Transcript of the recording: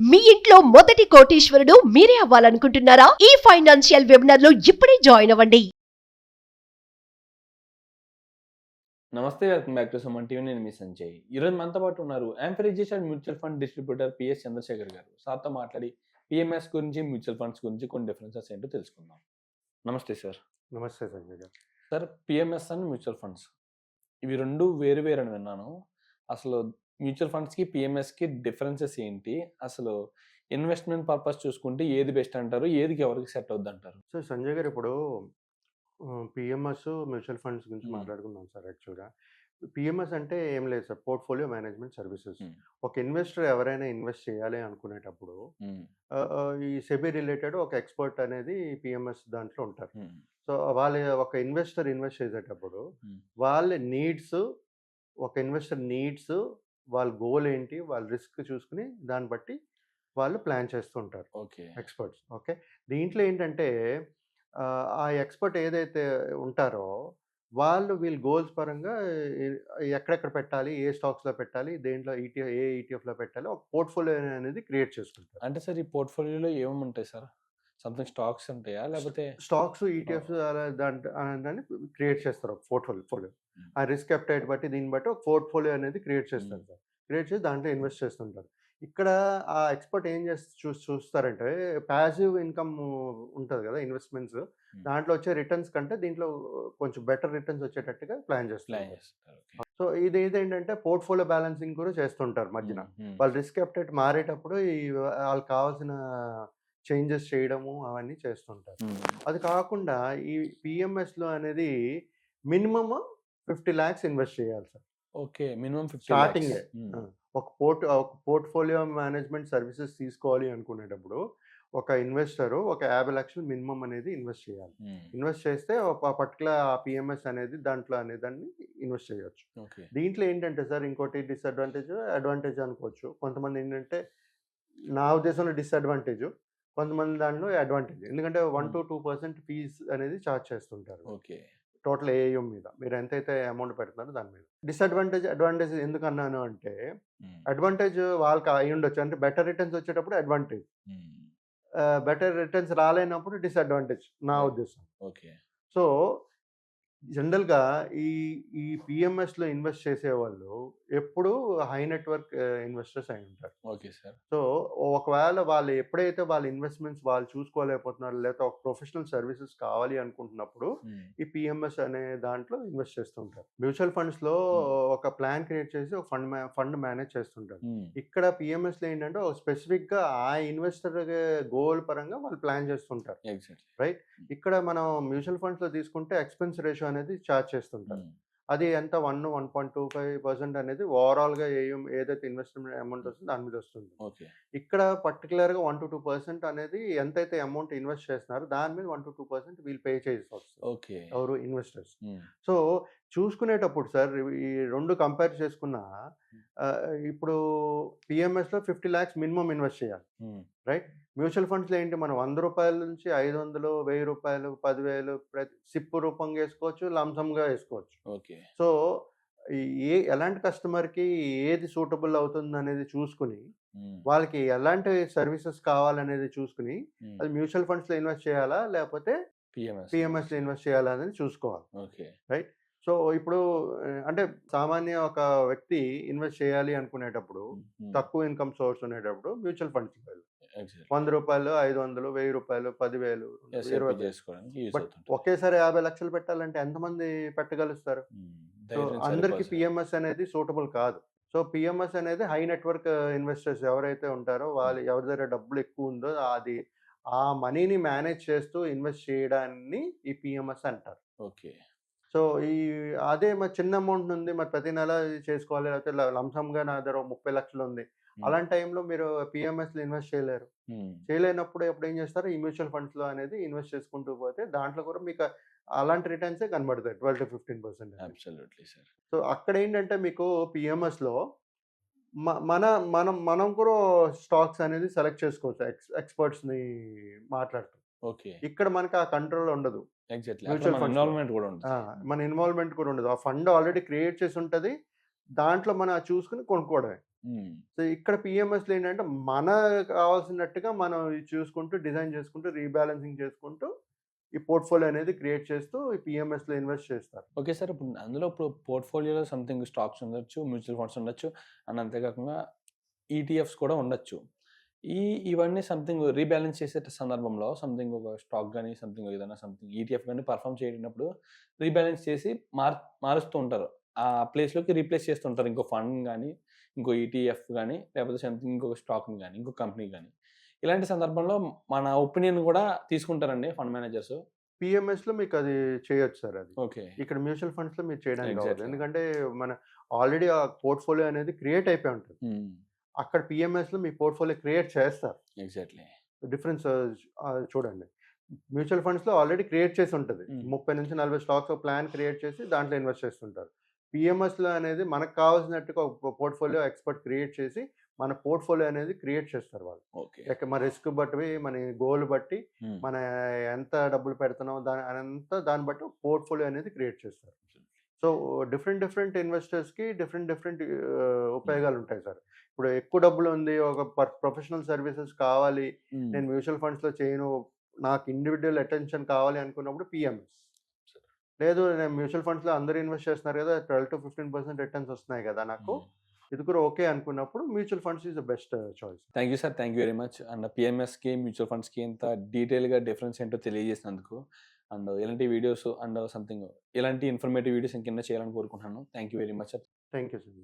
మీ ఇంట్లో మొదటి కోటీశ్వరుడు మీరే అవ్వాలనుకుంటున్నారా? ఈ ఫైనాన్షియల్ వెబినార్ లో ఇప్పుడే జాయిన్ అవ్వండి. నమస్తే, welcome back to Suman TV. నేను మీ సంజయ్. ఈరోజు మనతో పాటు ఉన్నారు యాంఫరిజేషన్ mutual fund distributor PS Chandrasekhar గారు. సార్తో మాట్లాడి పిఎంఎస్ గురించి, మ్యూచువల్ ఫండ్స్ గురించి కొన్ని డిఫరెన్సెస్ ఏంటో తెలుసుకుందాం. నమస్తే సార్. నమస్తే సంజయ్ గారు. Sir, PMS and mutual funds ఇవి రెండు వేరు వేరు అని విన్నాను. అసలు మ్యూచువల్ ఫండ్స్కి పిఎంఎస్కి డిఫరెన్సెస్ ఏంటి? అసలు ఇన్వెస్ట్మెంట్ పర్పస్ చూసుకుంటే ఏది బెస్ట్ అంటారు, ఏదికి ఎవరికి సెట్ అవుద్ది అంటారు? సో సంజయ్ గారు, ఇప్పుడు పిఎంఎస్ మ్యూచువల్ ఫండ్స్ గురించి మాట్లాడుకుందాం సార్. యాక్చువల్గా పిఎంఎస్ అంటే ఏం లేదు సార్, పోర్ట్ఫోలియో మేనేజ్మెంట్ సర్వీసెస్. ఒక ఇన్వెస్టర్ ఎవరైనా ఇన్వెస్ట్ చేయాలి అనుకునేటప్పుడు ఈ సెబీ రిలేటెడ్ ఒక ఎక్స్పర్ట్ అనేది పిఎంఎస్ దాంట్లో ఉంటారు. సో వాళ్ళ ఒక ఇన్వెస్టర్ ఇన్వెస్ట్ చేసేటప్పుడు వాళ్ళ నీడ్స్, ఒక ఇన్వెస్టర్ నీడ్స్, వాళ్ళ గోల్ ఏంటి, వాళ్ళ రిస్క్ చూసుకుని దాన్ని బట్టి వాళ్ళు ప్లాన్ చేస్తుంటారు ఓకే. ఎక్స్పర్ట్స్. ఓకే, దీంట్లో ఏంటంటే ఆ ఎక్స్పర్ట్ ఏదైతే ఉంటారో వాళ్ళు వీళ్ళ గోల్స్ పరంగా ఎక్కడెక్కడ పెట్టాలి, ఏ స్టాక్స్లో పెట్టాలి, దేంట్లో ఏ ఈటీఎఫ్లో పెట్టాలి, ఒక పోర్ట్ఫోలియో అనేది క్రియేట్ చేసుకుంటారు. అంటే సార్, ఈ పోర్ట్ఫోలియోలో ఏమేమి ఉంటాయి సార్? సంథింగ్ స్టాక్స్ ఉంటాయా, లేకపోతే స్టాక్స్, ఈటీఎఫ్స్ దాన్ని క్రియేట్ చేస్తారు ఒక పోర్ట్ఫోలియో. ఆ రిస్క్ అప్టైట్ బట్టి దీన్ని బట్టి ఒక పోర్ట్ఫోలియో అనేది క్రియేట్ చేస్తారు సార్. క్రియేట్ చేసి దాంట్లో ఇన్వెస్ట్ చేస్తుంటారు. ఇక్కడ ఆ ఎక్స్పర్ట్ ఏం చూస్తారంటే ప్యాసివ్ ఇన్కమ్ ఉంటుంది కదా ఇన్వెస్ట్మెంట్స్, దాంట్లో వచ్చే రిటర్న్స్ కంటే దీంట్లో కొంచెం బెటర్ రిటర్న్స్ వచ్చేటట్టుగా ప్లాన్ చేస్తారు. సో ఇది ఏంటంటే పోర్ట్ఫోలియో బ్యాలెన్సింగ్ కూడా చేస్తుంటారు మధ్యన. వాళ్ళు రిస్క్ అప్టైట్ మారేటప్పుడు వాళ్ళకి కావాల్సిన చేంజెస్ చేయడము అవన్నీ చేస్తుంటారు. అది కాకుండా ఈ పిఎంఎస్లో అనేది మినిమమ్ 50 lakhs ఇన్వెస్ట్ చేయాలి సార్. ఓకే, మినిమం స్టార్టింగ్ ఒక పోర్ట్ఫోలియో మేనేజ్మెంట్ సర్వీసెస్ తీసుకోవాలి అనుకునేటప్పుడు ఒక ఇన్వెస్టర్ ఒక 50 లక్షలు మినిమం అనేది ఇన్వెస్ట్ చేయాలి. ఇన్వెస్ట్ చేస్తే ఒక పర్టికులర్ ఆ పిఎంఎస్ అనేది దాంట్లో అనేదాన్ని ఇన్వెస్ట్ చేయొచ్చు. దీంట్లో ఏంటంటే సార్ ఇంకోటి డిసడ్వాంటేజ్, అడ్వాంటేజ్ అనుకోవచ్చు. కొంతమంది ఏంటంటే, నా ఉద్దేశంలో డిసడ్వాంటేజ్, కొంతమంది దాంట్లో అడ్వాంటేజ్. ఎందుకంటే 1 to 2% ఫీజ్ అనేది ఛార్జ్ చేస్తుంటారు. ఓకే, టోటల్ ఏఎం మీద మీరు ఎంతైతే అమౌంట్ పెడుతున్నారో దాని మీద. అడ్వాంటేజ్ ఎందుకు అన్నాను అంటే, అడ్వాంటేజ్ వాళ్ళకి అయి ఉండొచ్చు. అంటే బెటర్ రిటర్న్స్ వచ్చేటప్పుడు అడ్వాంటేజ్, బెటర్ రిటర్న్స్ రాలేనప్పుడు డిసడ్వాంటేజ్ నా ఉద్దేశం. ఓకే. సో జనరల్గా ఈ పిఎంఎస్లో ఇన్వెస్ట్ చేసేవాళ్ళు ఎప్పుడు హై నెట్వర్క్ ఇన్వెస్టర్స్ అయి ఉంటారు. Okay sir. సో ఒకవేళ వాళ్ళు ఎప్పుడైతే వాళ్ళ ఇన్వెస్ట్మెంట్స్ వాళ్ళు చూసుకోలేకపోతున్నారు, లేకపోతే ఒక ప్రొఫెషనల్ సర్వీసెస్ కావాలి అనుకుంటున్నప్పుడు ఈ పిఎంఎస్ అనే దాంట్లో ఇన్వెస్ట్ చేస్తుంటారు. మ్యూచువల్ ఫండ్స్లో ఒక ప్లాన్ క్రియేట్ చేసి ఒక ఫండ్ మేనేజ్ చేస్తుంటారు. ఇక్కడ పిఎంఎస్లో ఏంటంటే ఒక స్పెసిఫిక్గా ఆ ఇన్వెస్టర్ గోల్ పరంగా వాళ్ళు ప్లాన్ చేస్తుంటారు. రైట్. ఇక్కడ మనం మ్యూచువల్ ఫండ్స్లో తీసుకుంటే ఎక్స్పెన్స్ రేషియో అనేది ఛార్జ్ చేస్తుంటారు. అది ఎంత 1.25% అనేది ఓవరాల్గా ఏదైతే ఇన్వెస్ట్మెంట్ అమౌంట్ వస్తుందో దాని మీద వస్తుంది. ఇక్కడ పర్టికులర్గా 1 to 2% అనేది ఎంతైతే అమౌంట్ ఇన్వెస్ట్ చేస్తున్నారో దాని మీద 1 to 2% వీళ్ళు పే చేసి వస్తుంది ఎవరు ఇన్వెస్టర్స్. సో చూసుకునేటప్పుడు సార్ ఈ రెండు కంపేర్ చేసుకున్నా ఇప్పుడు పిఎంఎస్లో 50 lakhs మినిమం ఇన్వెస్ట్ చేయాలి. రైట్. మ్యూచువల్ ఫండ్స్లో ఏంటి, మనం 100 రూపాయల నుంచి 500, 1000 రూపాయలు, 10,000 ప్రతి సిప్ రూపంగా వేసుకోవచ్చు, లంసంగా వేసుకోవచ్చు. సో ఎలాంటి కస్టమర్కి ఏది సూటబుల్ అవుతుంది అనేది చూసుకుని, వాళ్ళకి ఎలాంటి సర్వీసెస్ కావాలనేది చూసుకుని అది మ్యూచువల్ ఫండ్స్లో ఇన్వెస్ట్ చేయాలా లేకపోతే పిఎంఎస్లో ఇన్వెస్ట్ చేయాలా అనేది చూసుకోవాలి. రైట్. సో ఇప్పుడు అంటే సామాన్య ఒక వ్యక్తి ఇన్వెస్ట్ చేయాలి అనుకునేటప్పుడు, తక్కువ ఇన్కమ్ సోర్స్ ఉండేటప్పుడు మ్యూచువల్ ఫండ్స్కి వెళ్ళి 100 రూపాయలు, 500, 1000 రూపాయలు, 10,000, 20,000. బట్ ఒకేసారి 50 లక్షలు పెట్టాలంటే ఎంతమంది పెట్టగలుగుతారు? సో అందరికి పిఎంఎస్ అనేది సూటబుల్ కాదు. సో పిఎంఎస్ అనేది హై నెట్వర్క్ ఇన్వెస్టర్స్ ఎవరైతే ఉంటారో, వాళ్ళు ఎవరి దగ్గర డబ్బులు ఎక్కువ ఉందో అది ఆ మనీని మేనేజ్ చేస్తూ ఇన్వెస్ట్ చేయడాన్ని ఈ పిఎంఎస్ అంటారు. ఓకే. సో అదే మరి చిన్న అమౌంట్ ఉంది, మరి ప్రతి నెల చేసుకోవాలి, లేకపోతే లంసంగా నా దగ్గర 30 లక్షలు ఉంది, అలాంటి టైంలో మీరు పిఎంఎస్లో ఇన్వెస్ట్ చేయలేరు. చేయలేనప్పుడు ఎప్పుడు ఏం చేస్తారు, ఈ మ్యూచువల్ ఫండ్స్లో అనేది ఇన్వెస్ట్ చేసుకుంటూ పోతే దాంట్లో కూడా మీకు అలాంటి రిటర్న్సే కనబడతాయి, 12 to 15%. సో అక్కడ ఏంటంటే మీకు పిఎంఎస్లో మనం కూడా స్టాక్స్ అనేది సెలెక్ట్ చేసుకోవచ్చు ఎక్స్పర్ట్స్ని మాట్లాడుతూ. ఇక్కడ మనకి ఆ కంట్రోల్ ఉండదు. మన ఇన్వాల్వ్మెంట్ కూడా ఉండదు. ఆ ఫండ్ ఆల్రెడీ క్రియేట్ చేసి ఉంటుంది, దాంట్లో మనం చూసుకుని కొనుక్కోవడమే. సో ఇక్కడ పిఎంఎస్లో ఏంటంటే మన కావాల్సినట్టుగా మనం ఇది చూసుకుంటూ డిజైన్ చేసుకుంటూ రీబ్యాలెన్సింగ్ చేసుకుంటూ ఈ పోర్ట్ఫోలియో అనేది క్రియేట్ చేస్తూ ఈ పిఎంఎస్లో ఇన్వెస్ట్ చేస్తారు. Okay sir. ఇప్పుడు పోర్ట్ఫోలియోలో సంథింగ్ స్టాక్స్ ఉండొచ్చు, మ్యూచువల్ ఫండ్స్ ఉండొచ్చు, అండ్ అంతేకాకుండా ఈటీఎఫ్స్ కూడా ఉండొచ్చు. ఇవన్నీ సంథింగ్ రీబ్యాలెన్స్ చేసే సందర్భంలో సంథింగ్ ఒక స్టాక్ గాని, సంథింగ్ ఏదైనా సంథింగ్ ఈటీఎఫ్ గాని పర్ఫార్మ్ చేయనప్పుడు రీబ్యాలెన్స్ చేసి మారుస్తూ ఉంటారు. ఆ ప్లేస్‌లోకి రీప్లేస్ చేస్తుంటారు. ఇంకో ఫండ్ గాని, ఇంకో ఈటీఎఫ్ గాని, లేకపోతే సంథింగ్ ఇంకొక స్టాక్‌ని గాని, ఇంకో కంపెనీ గాని. ఇలాంటి సందర్భంలో మన ఒపీనియన్ కూడా తీసుకుంటారండి ఫండ్ మేనేజర్స్. పిఎంఎస్లో మీకు అది చేయొచ్చు సార్ అది. ఓకే. ఇక్కడ మ్యూచువల్ ఫండ్స్లో మీరు చేయడానికి అవ్వదు. ఎగ్జాక్ట్‌లీ. ఎందుకంటే మన ఆల్రెడీ ఆ పోర్ట్ఫోలియో అనేది క్రియేట్ అయిపోయి ఉంటుంది. అక్కడ పిఎంఎస్లో మీ పోర్ట్ఫోలియో క్రియేట్ చేస్తారు. ఎగ్జాక్ట్‌లీ. డిఫరెన్స్ చూడండి. మ్యూచువల్ ఫండ్స్లో ఆల్రెడీ క్రియేట్ చేసి ఉంటుంది. 30-40 స్టాక్స్ ప్లాన్ క్రియేట్ చేసి దాంట్లో ఇన్వెస్ట్ చేస్తుంటారు. పిఎంఎస్లో అనేది మనకు కావాల్సినట్టుగా ఒక పోర్ట్ఫోలియో ఎక్స్పర్ట్ క్రియేట్ చేసి మన పోర్ట్ఫోలియో అనేది క్రియేట్ చేస్తారు వాళ్ళు. ఓకే. మన రిస్క్ బట్టి, మన గోల్ బట్టి, మన ఎంత డబ్బులు పెడుతున్నాం దాన్ని బట్టి పోర్ట్ఫోలియో అనేది క్రియేట్ చేస్తారు. సో డిఫరెంట్ ఇన్వెస్టర్స్కి డిఫరెంట్ ఉపయోగాలు ఉంటాయి సార్. ఇప్పుడు ఎక్కువ డబ్బులు ఉంది, ఒక ప్రొఫెషనల్ సర్వీసెస్ కావాలి, నేను మ్యూచువల్ ఫండ్స్లో చేయను, నాకు ఇండివిజువల్ అటెన్షన్ కావాలి అనుకున్నప్పుడు పిఎంఎస్. లేదు, నేను మ్యూచువల్ ఫండ్స్లో అందరూ ఇన్వెస్ట్ చేస్తున్నారు కదా, 12-15% రిటర్న్స్ వస్తున్నాయి కదా నాకు, ఇది కూడా ఓకే అనుకున్నప్పుడు mutual funds is the best choice. Thank you sir. Thank you very much. And పిఎంఎస్కి, మ్యూచువల్ ఫండ్స్కి ఇంత డీటెయిల్గా డిఫరెన్స్ ఏంటో తెలియజేసినందుకు, అండ్ ఇలాంటి వీడియోస్ అండ్ సంథింగ్ ఇలాంటి ఇన్ఫర్మేటివ్ వీడియోస్ ఇంకెన్నో చేయాలని కోరుకుంటున్నాను. Thank you very much. Thank you sir.